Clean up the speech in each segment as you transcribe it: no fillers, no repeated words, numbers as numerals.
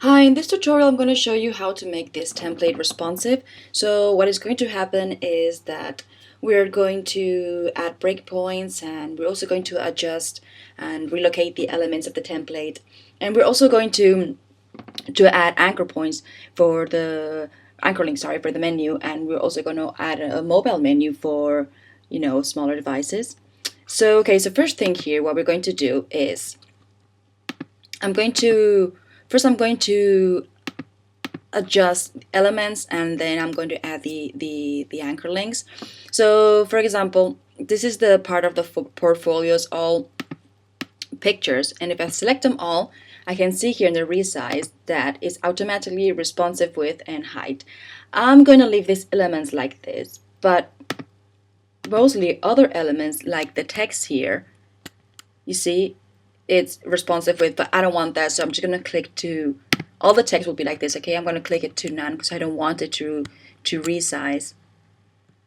Hi, in this tutorial I'm going to show you how to make this template responsive. So what is going to happen is that we're going to add breakpoints, and we're also going to adjust and relocate the elements of the template. And we're also going to add anchor points for the anchor link, sorry, for the menu, and we're also going to add a mobile menu for, smaller devices. So first thing here, what we're going to do is I'm going to adjust elements, and then I'm going to add the anchor links. So for example, this is the part of the portfolios, all pictures, and if I select them all, I can see here in the resize that it's automatically responsive width and height. I'm going to leave these elements like this, but mostly other elements like the text here, you see it's responsive width, but I don't want that, so I'm just going to click to all the text will be like this. Okay, I'm going to click it to none because I don't want it to resize.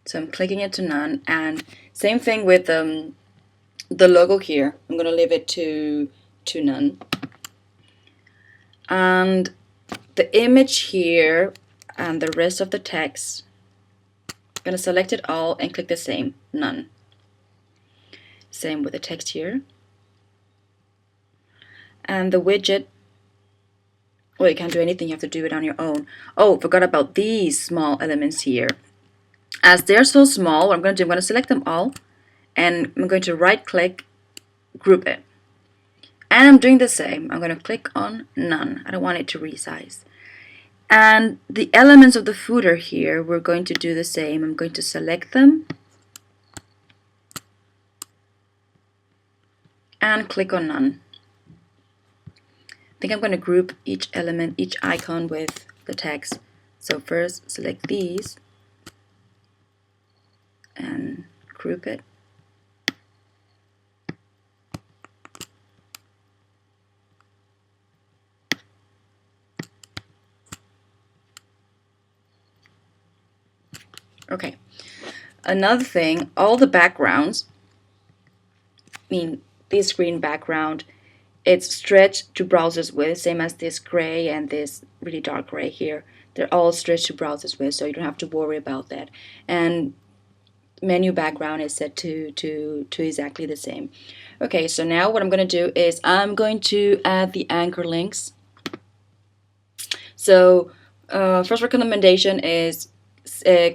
So I'm clicking it to none, and same thing with the logo here. I'm going to leave it to none. And the image here and the rest of the text, I'm going to select it all and click the same, none. Same with the text here. And the widget, well, you can't do anything, you have to do it on your own. Oh, forgot about these small elements here. As they're so small, what I'm going to do, I'm going to select them all, and I'm going to right click, group it. And I'm doing the same. I'm going to click on none. I don't want it to resize. And the elements of the footer here, we're going to do the same. I'm going to select them and click on none. I think I'm going to group each element, each icon with the text. So first select these and group it. Okay. Another thing, all the backgrounds, this green background, it's stretched to browsers with, same as this gray and this really dark gray here. They're all stretched to browsers with, so you don't have to worry about that. And menu background is set to exactly the same. Okay, so now what I'm going to do is I'm going to add the anchor links. So first recommendation is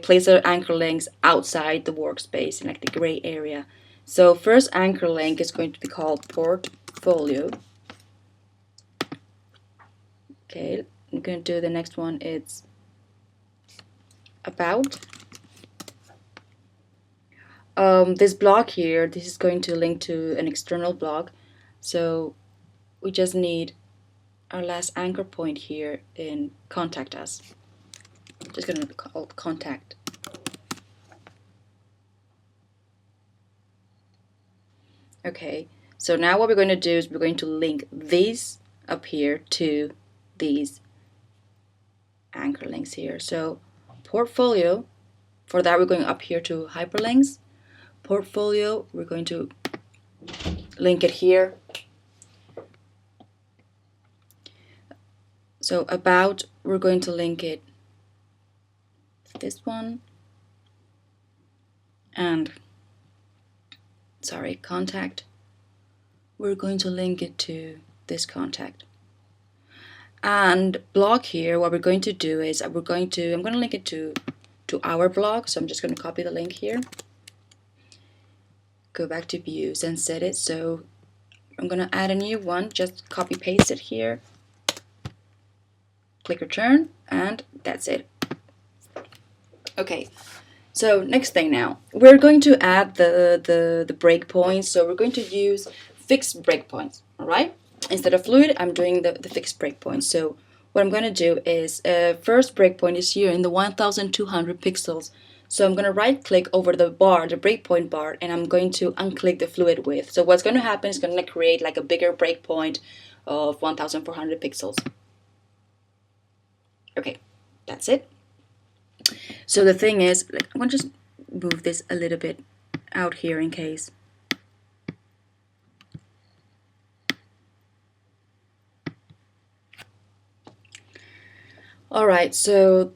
place the anchor links outside the workspace in like the gray area. So first anchor link is going to be called portfolio. Okay, I'm going to do the next one. It's about. This block here, this is going to link to an external block. So we just need our last anchor point here in contact us. I'm just going to call contact. Okay, so now what we're going to do is we're going to link these up here to these anchor links here. So portfolio, for that we're going up here to hyperlinks. Portfolio, we're going to link it here. So about, we're going to link it this one, and contact, we're going to link it to this contact. And blog here, what we're going to do is I'm going to link it to our blog. So I'm just going to copy the link here, go back to views and set it. So I'm going to add a new one, just copy paste it here, click return, and that's it. Okay, so next thing now, we're going to add the breakpoints. So we're going to use fixed breakpoints, all right? Instead of fluid, I'm doing the fixed breakpoints. So what I'm going to do is, first breakpoint is here in the 1200 pixels. So I'm going to right click over the bar, the breakpoint bar, and I'm going to unclick the fluid width. So what's going to happen is going to create like a bigger breakpoint of 1400 pixels. Okay, that's it. So the thing is, I'm going to just move this a little bit out here in case. All right, so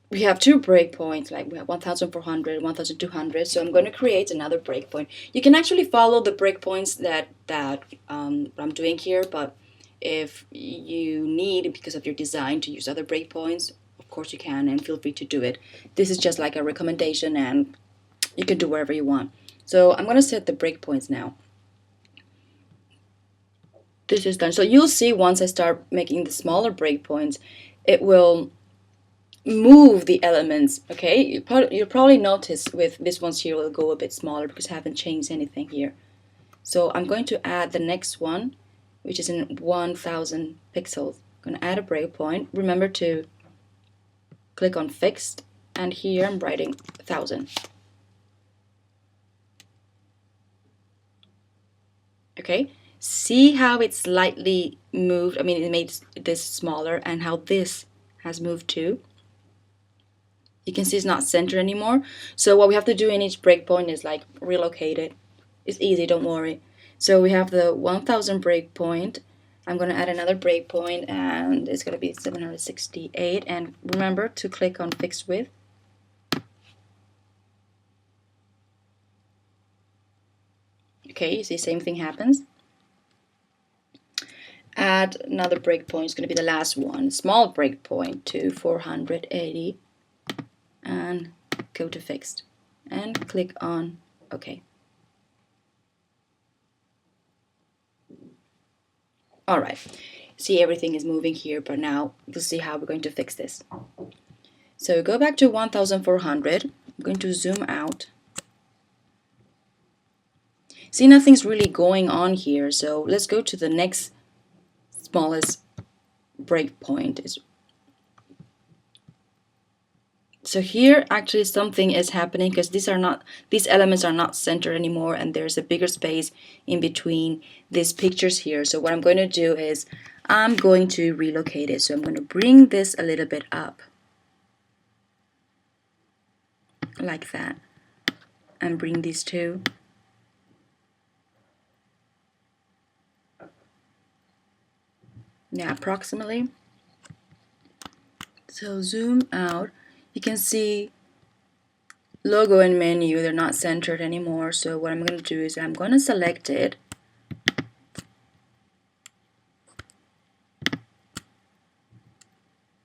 we have two breakpoints, like we have 1400, 1200. So I'm going to create another breakpoint. You can actually follow the breakpoints that I'm doing here, but if you need, because of your design, to use other breakpoints, of course you can, and feel free to do it. This is just like a recommendation, and you can do whatever you want. So I'm going to set the breakpoints now. This is done. So you'll see once I start making the smaller breakpoints, it will move the elements. Okay, you'll probably notice with this ones here will go a bit smaller because I haven't changed anything here. So I'm going to add the next one, which is in 1000 pixels. I'm going to add a breakpoint. Remember to click on fixed, and here I'm writing 1000. Okay, see how it's slightly moved. I mean, it made this smaller, and how this has moved too. You can see it's not centered anymore. So what we have to do in each breakpoint is like relocate it. It's easy, don't worry. So we have the 1000 breakpoint. I'm going to add another breakpoint, and it's going to be 768. And remember to click on fixed width. Okay, you see same thing happens. Add another breakpoint. It's going to be the last one. Small breakpoint to 480. And go to fixed. And click on OK. Alright, see everything is moving here, but now you'll see how we're going to fix this. So go back to 1400. I'm going to zoom out. See, nothing's really going on here, so let's go to the next smallest breakpoint. So here actually something is happening because these elements are not centered anymore, and there's a bigger space in between these pictures here. So what I'm going to do is I'm going to relocate it. So I'm going to bring this a little bit up like that, and bring these two. Yeah, approximately. So zoom out. You can see logo and menu, they're not centered anymore. So what I'm going to do is I'm going to select it.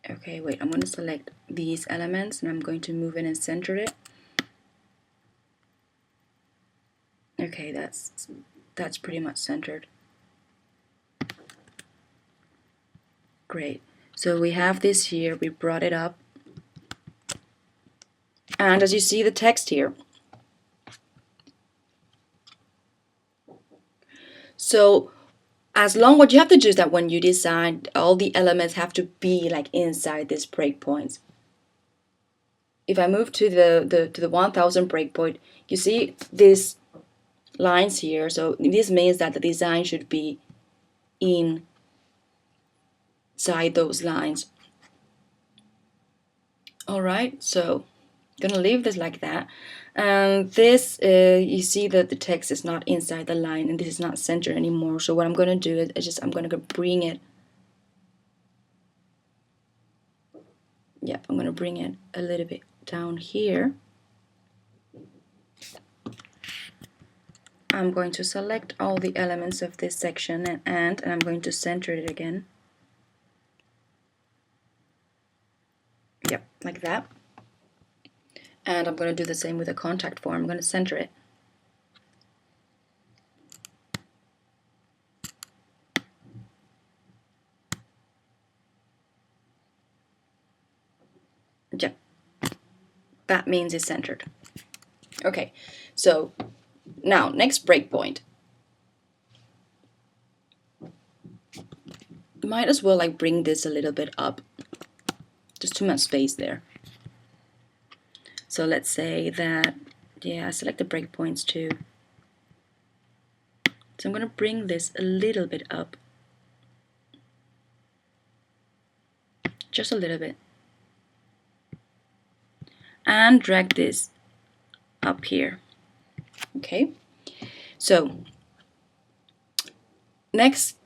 Okay, wait, I'm going to select these elements, and I'm going to move in and center it. Okay, that's pretty much centered. Great. So we have this here, we brought it up. And as you see the text here. So what you have to do is that when you design, all the elements have to be like inside these breakpoints. If I move to the 1000 breakpoint, you see these lines here. So this means that the design should be inside those lines. All right, so I'm gonna leave this like that. And this, you see that the text is not inside the line, and this is not centered anymore. So what I'm gonna do is I'm gonna bring it. Yep, I'm gonna bring it a little bit down here. I'm going to select all the elements of this section, and I'm going to center it again. Yep, like that. And I'm going to do the same with the contact form. I'm going to center it. Yep, that means it's centered. Okay, so now next breakpoint. You might as well like bring this a little bit up. There's too much space there. So let's say that, yeah, I select the breakpoints too. So I'm going to bring this a little bit up. Just a little bit. And drag this up here. Okay. So next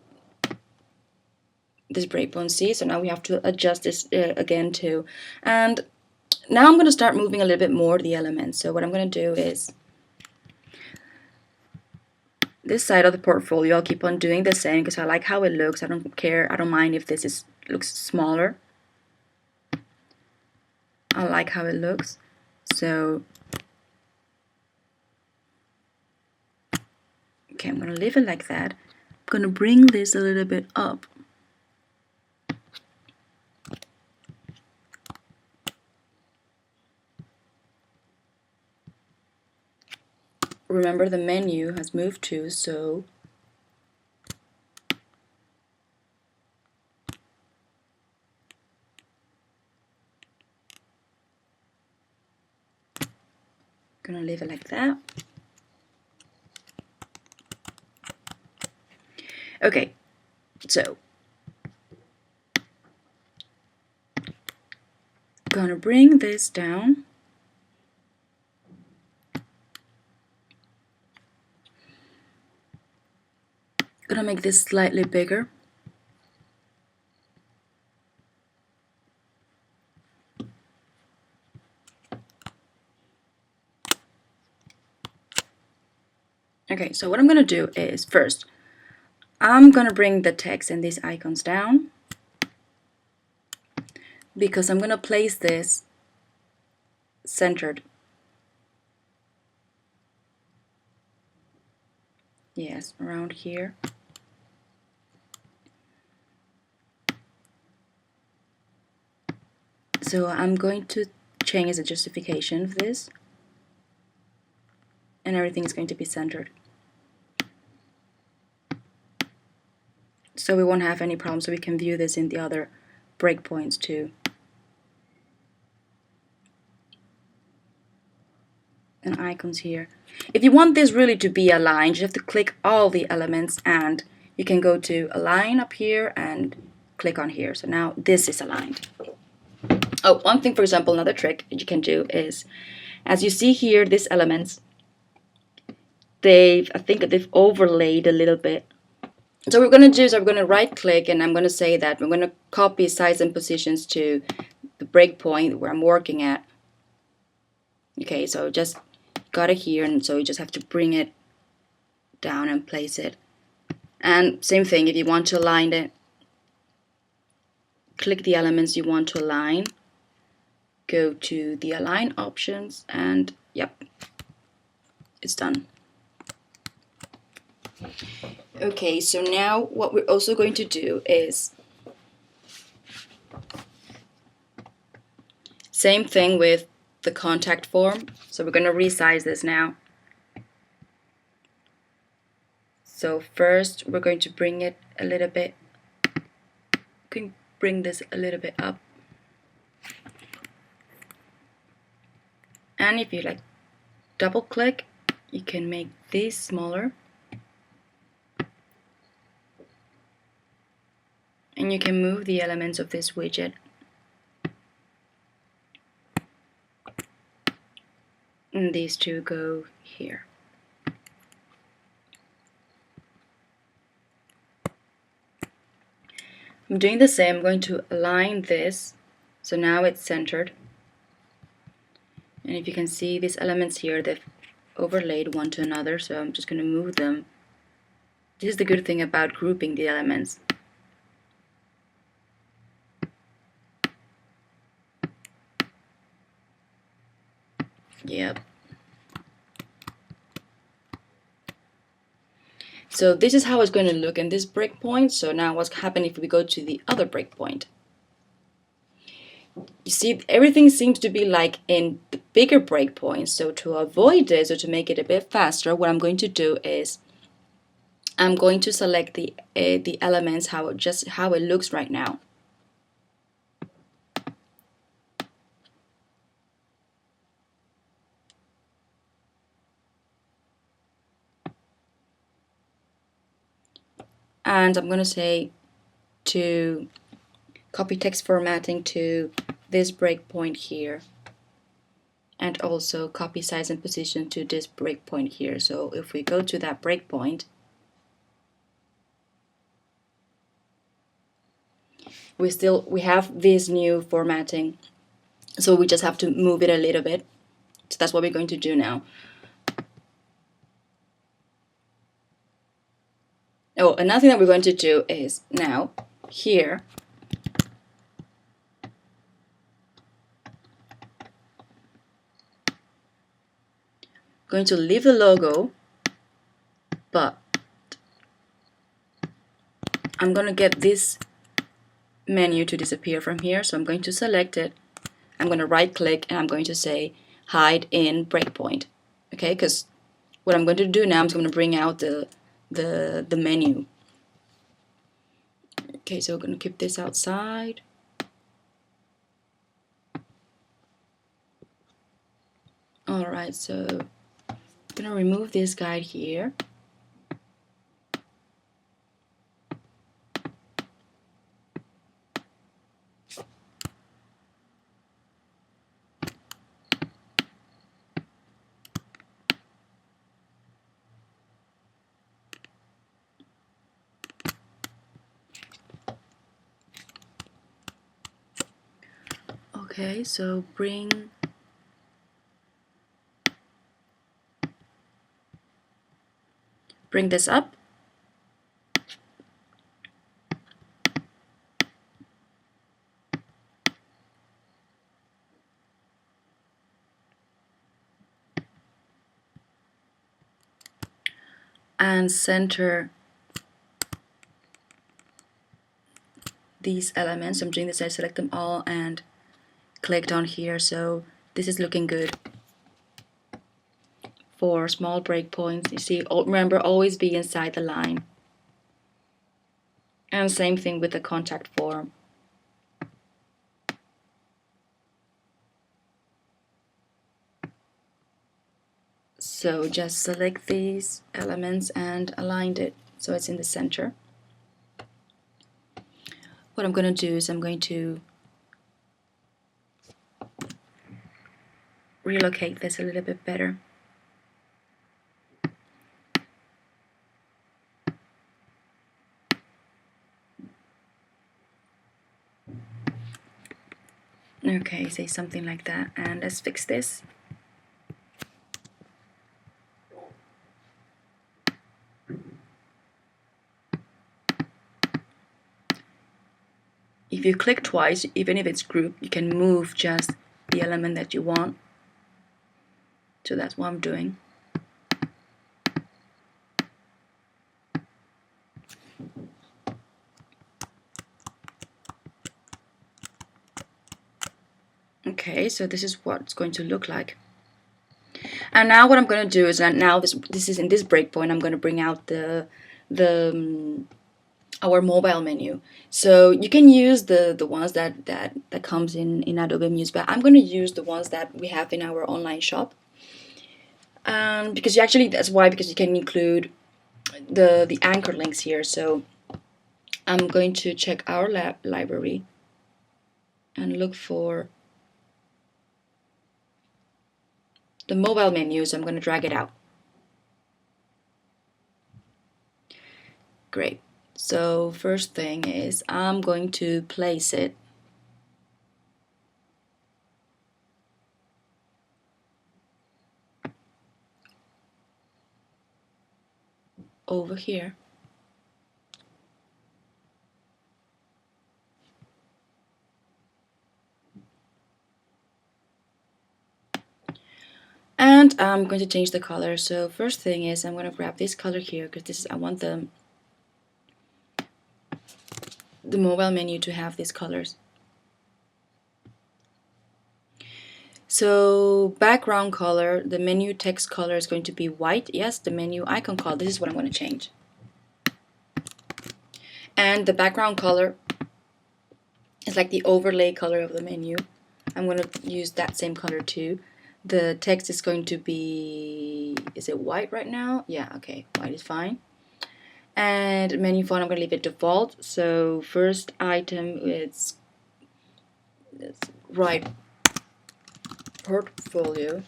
this breakpoint. See, so now we have to adjust this again too. And now I'm going to start moving a little bit more the elements. So what I'm going to do is this side of the portfolio, I'll keep on doing the same because I like how it looks. I don't care. I don't mind if this looks smaller. I like how it looks. So, okay, I'm going to leave it like that. I'm going to bring this a little bit up. Remember, the menu has moved too, so I'm gonna leave it like that. Okay, so gonna bring this down. Gonna make this slightly bigger. Okay, so what I'm gonna do is first, I'm gonna bring the text and these icons down because I'm gonna place this centered. Yes, around here. So I'm going to change the justification of this, and everything is going to be centered. So we won't have any problems, so we can view this in the other breakpoints too. And icons here. If you want this really to be aligned, you have to click all the elements and you can go to align up here and click on here. So now this is aligned. Oh, one thing, for example, another trick that you can do is, as you see here, these elements, I think they've overlaid a little bit. So what we're going to do is I'm going to right click and I'm going to say that we're going to copy size and positions to the breakpoint where I'm working at. Okay, so just got it here, and so you just have to bring it down and place it. And same thing, if you want to align it, click the elements you want to align, go to the align options, and yep, it's done. Okay, so now what we're also going to do is same thing with the contact form. So we're going to resize this now. So first we're going to bring it a little bit, can bring this a little bit up. And if you like double click, you can make this smaller. And you can move the elements of this widget. And these two go here. I'm doing the same. I'm going to align this. So now it's centered. And if you can see these elements here, they've overlaid one to another. So I'm just going to move them. This is the good thing about grouping the elements. Yep. So this is how it's going to look in this breakpoint. So now what's happening if we go to the other breakpoint? You see, everything seems to be like in the bigger breakpoints. So to avoid this, or to make it a bit faster, what I'm going to do is I'm going to select the elements how it looks right now. And I'm going to say to copy text formatting to this breakpoint here, and also copy size and position to this breakpoint here. So if we go to that breakpoint, we have this new formatting, so we just have to move it a little bit. So that's what we're going to do now. Oh, another thing that we're going to do is now here going to leave the logo, but I'm going to get this menu to disappear from here. So I'm going to select it. I'm going to right click and I'm going to say hide in breakpoint. Okay, because what I'm going to do now, I'm going to bring out the menu. Okay, so we're going to keep this outside. Alright, so I'm going to remove this guide here. Okay, so bring this up. And center these elements. I'm doing this, I select them all and clicked on here, so this is looking good. For small breakpoints, you see, remember, always be inside the line. And same thing with the contact form. So just select these elements and align it so it's in the center. What I'm going to do is I'm going to relocate this a little bit better. Okay, say something like that, and let's fix this. If you click twice, even if it's grouped, you can move just the element that you want. So that's what I'm doing. Okay, so this is what it's going to look like. And now what I'm going to do is that now this is in this breakpoint, I'm going to bring out our mobile menu. So you can use the ones that comes in Adobe Muse, but I'm going to use the ones that we have in our online shop. Because you actually, that's why, because you can include the anchor links here. So I'm going to check our library and look for the mobile menu, so I'm going to drag it out. Great. So first thing is I'm going to place it over here. And I'm going to change the color. So first thing is I'm going to grab this color here, because this is, I want the mobile menu to have these colors. So background color, the menu text color is going to be white. Yes, the menu icon color, this is what I'm going to change. And the background color is like the overlay color of the menu. I'm going to use that same color too. The text is going to be, is it white right now? Yeah, okay, white is fine. And menu font, I'm going to leave it default. So first item is, let's write portfolio.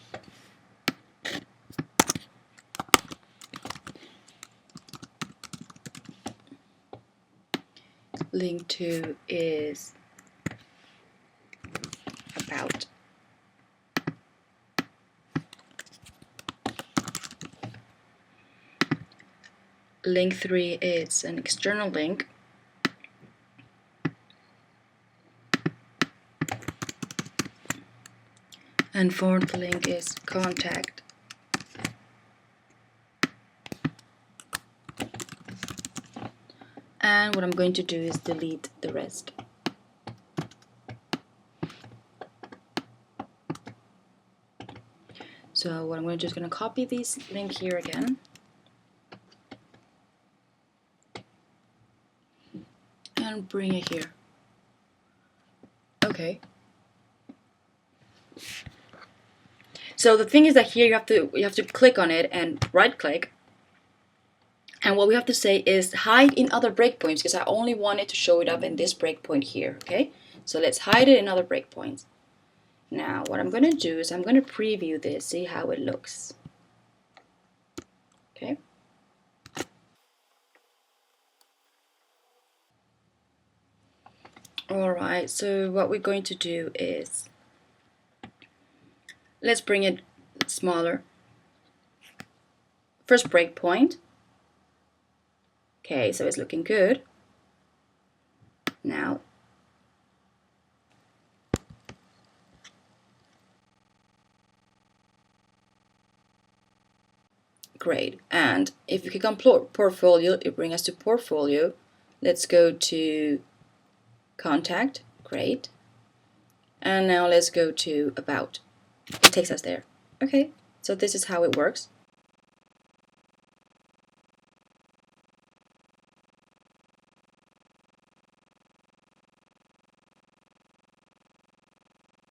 Link 2 is about. Link 3 is an external link. And fourth link is contact. And what I'm going to do is delete the rest. So what I'm just going to copy this link here again. And bring it here. Okay. So the thing is that here you have to click on it and right click. And what we have to say is hide in other breakpoints, because I only want it to show it up in this breakpoint here. Okay. So let's hide it in other breakpoints. Now what I'm going to do is I'm going to preview this, see how it looks. Okay. Alright, so what we're going to do is, let's bring it smaller. First breakpoint. Okay, so it's looking good. Now, great. And if you click on portfolio, it brings us to portfolio. Let's go to contact. Great. And now let's go to about. It takes us there. Okay, so this is how it works.